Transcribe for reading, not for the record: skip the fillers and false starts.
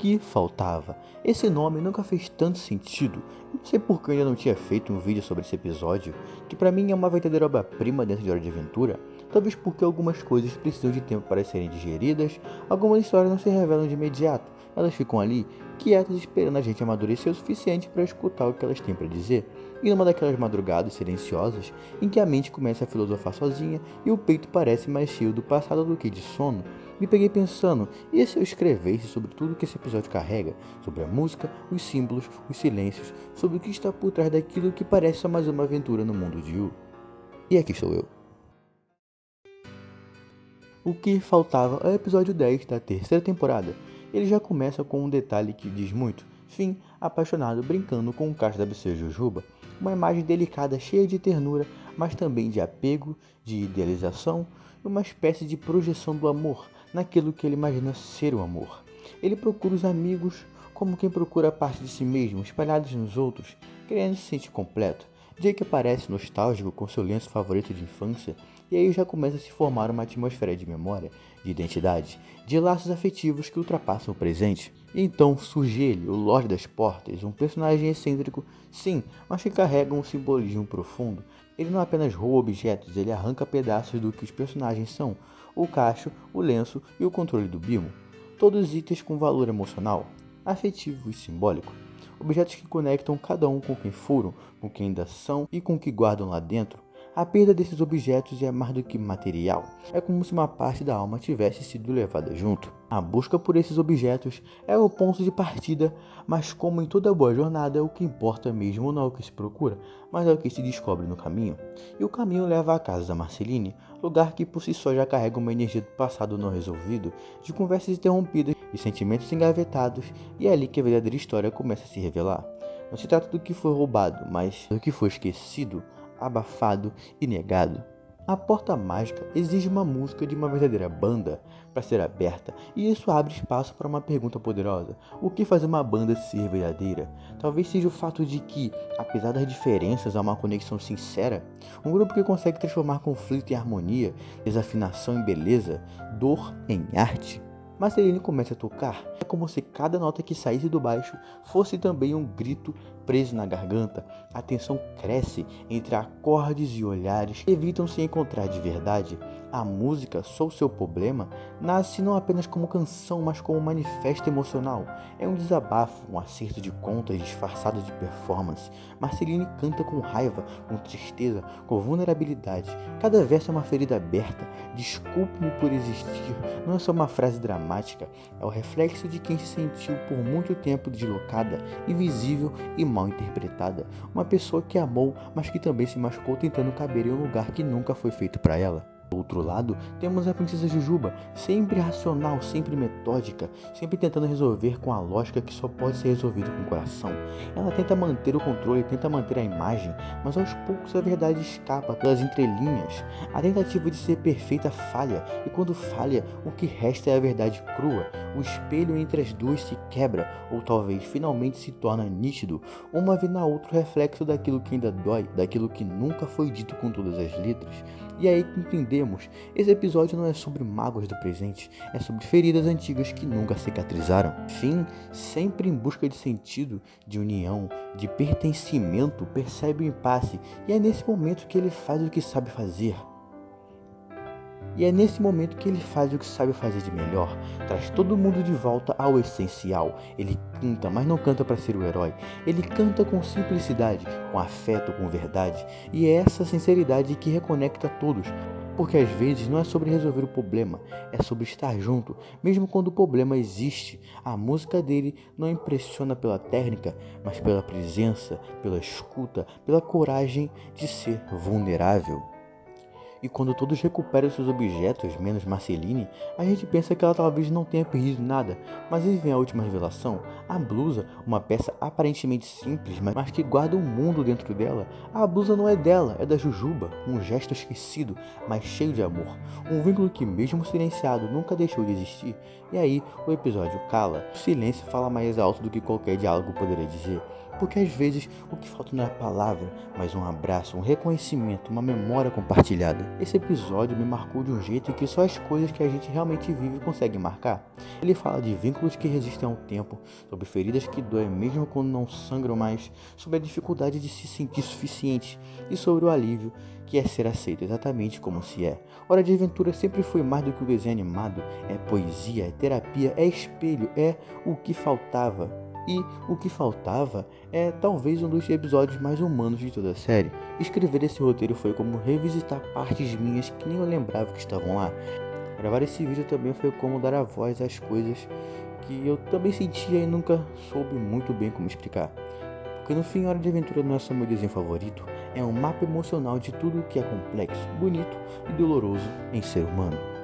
que faltava? Esse nome nunca fez tanto sentido. Não sei por que eu ainda não tinha feito um vídeo sobre esse episódio, que pra mim é uma verdadeira obra-prima dentro de Hora de Aventura. Talvez porque algumas coisas precisam de tempo para serem digeridas, algumas histórias não se revelam de imediato. Elas ficam ali, quietas, esperando a gente amadurecer o suficiente para escutar o que elas têm para dizer. E numa daquelas madrugadas silenciosas, em que a mente começa a filosofar sozinha e o peito parece mais cheio do passado do que de sono, me peguei pensando, e se eu escrevesse sobre tudo que esse episódio carrega? Sobre a música, os símbolos, os silêncios, sobre o que está por trás daquilo que parece só mais uma aventura no mundo de Yu. E aqui estou eu. O que faltava é o episódio 10 da terceira temporada. Ele já começa com um detalhe que diz muito. Finn, apaixonado, brincando com o caixa da Becerra Jujuba. Uma imagem delicada, cheia de ternura, mas também de apego, de idealização e uma espécie de projeção do amor naquilo que ele imagina ser o amor. Ele procura os amigos como quem procura a parte de si mesmo, espalhados nos outros, querendo se sentir completo. Jake aparece nostálgico com seu lenço favorito de infância, e aí já começa a se formar uma atmosfera de memória, de identidade, de laços afetivos que ultrapassam o presente. E então surge ele, o Lorde das Portas, um personagem excêntrico, sim, mas que carrega um simbolismo profundo. Ele não apenas rouba objetos, ele arranca pedaços do que os personagens são, o cacho, o lenço e o controle do Bimo. Todos itens com valor emocional, afetivo e simbólico. Objetos que conectam cada um com quem foram, com quem ainda são e com o que guardam lá dentro. A perda desses objetos é mais do que material. É como se uma parte da alma tivesse sido levada junto. A busca por esses objetos é o ponto de partida, mas como em toda boa jornada, o que importa mesmo não é o que se procura, mas é o que se descobre no caminho. E o caminho leva à casa da Marceline, lugar que por si só já carrega uma energia do passado não resolvido, de conversas interrompidas e sentimentos engavetados, e é ali que a verdadeira história começa a se revelar. Não se trata do que foi roubado, mas do que foi esquecido, abafado e negado. A porta mágica exige uma música de uma verdadeira banda para ser aberta, e isso abre espaço para uma pergunta poderosa: o que faz uma banda ser verdadeira? Talvez seja o fato de que, apesar das diferenças, há uma conexão sincera. Um grupo que consegue transformar conflito em harmonia, desafinação em beleza, dor em arte. Marceline começa a tocar. É como se cada nota que saísse do baixo fosse também um grito preso na garganta. A tensão cresce entre acordes e olhares que evitam se encontrar de verdade. A música, Sou Seu Problema, nasce não apenas como canção, mas como manifesto emocional. É um desabafo, um acerto de contas disfarçado de performance. Marceline canta com raiva, com tristeza, com vulnerabilidade. Cada verso é uma ferida aberta. Desculpe-me por existir. Não é só uma frase dramática, é o reflexo de quem se sentiu por muito tempo deslocada, invisível e mal interpretada. Uma pessoa que amou, mas que também se machucou tentando caber em um lugar que nunca foi feito para ela. Do outro lado, temos a princesa Jujuba, sempre racional, sempre metódica, sempre tentando resolver com a lógica que só pode ser resolvido com o coração. Ela tenta manter o controle, tenta manter a imagem, mas aos poucos a verdade escapa pelas entrelinhas. A tentativa de ser perfeita falha, e quando falha, o que resta é a verdade crua. O espelho entre as duas se quebra, ou talvez finalmente se torna nítido. Uma vê na outra o reflexo daquilo que ainda dói, daquilo que nunca foi dito com todas as letras. E é aí que entendemos, esse episódio não é sobre mágoas do presente, é sobre feridas antigas que nunca cicatrizaram. Finn, sempre em busca de sentido, de união, de pertencimento, percebe o impasse, e é nesse momento que ele faz o que sabe fazer. De melhor, traz todo mundo de volta ao essencial. Ele canta, mas não canta para ser o herói. Ele canta com simplicidade, com afeto, com verdade. E é essa sinceridade que reconecta todos. Porque às vezes não é sobre resolver o problema, é sobre estar junto, mesmo quando o problema existe. A música dele não impressiona pela técnica, mas pela presença, pela escuta, pela coragem de ser vulnerável. E quando todos recuperam seus objetos, menos Marceline, a gente pensa que ela talvez não tenha perdido nada. Mas aí vem a última revelação. A blusa, uma peça aparentemente simples, mas que guarda um mundo dentro dela. A blusa não é dela, é da Jujuba. Um gesto esquecido, mas cheio de amor. Um vínculo que mesmo silenciado nunca deixou de existir. E aí o episódio cala. O silêncio fala mais alto do que qualquer diálogo poderia dizer. Porque às vezes o que falta não é a palavra, mas um abraço, um reconhecimento, uma memória compartilhada. Esse episódio me marcou de um jeito que só as coisas que a gente realmente vive conseguem marcar. Ele fala de vínculos que resistem ao tempo, sobre feridas que doem mesmo quando não sangram mais, sobre a dificuldade de se sentir suficiente e sobre o alívio que é ser aceito exatamente como se é. Hora de Aventura sempre foi mais do que um desenho animado, é poesia, é terapia, é espelho, é o que faltava. E o que faltava é talvez um dos episódios mais humanos de toda a série. Escrever esse roteiro foi como revisitar partes minhas que nem eu lembrava que estavam lá. Gravar esse vídeo também foi como dar a voz às coisas que eu também sentia e nunca soube muito bem como explicar. Porque no fim, Hora de Aventura não é só meu desenho favorito, é um mapa emocional de tudo que é complexo, bonito e doloroso em ser humano.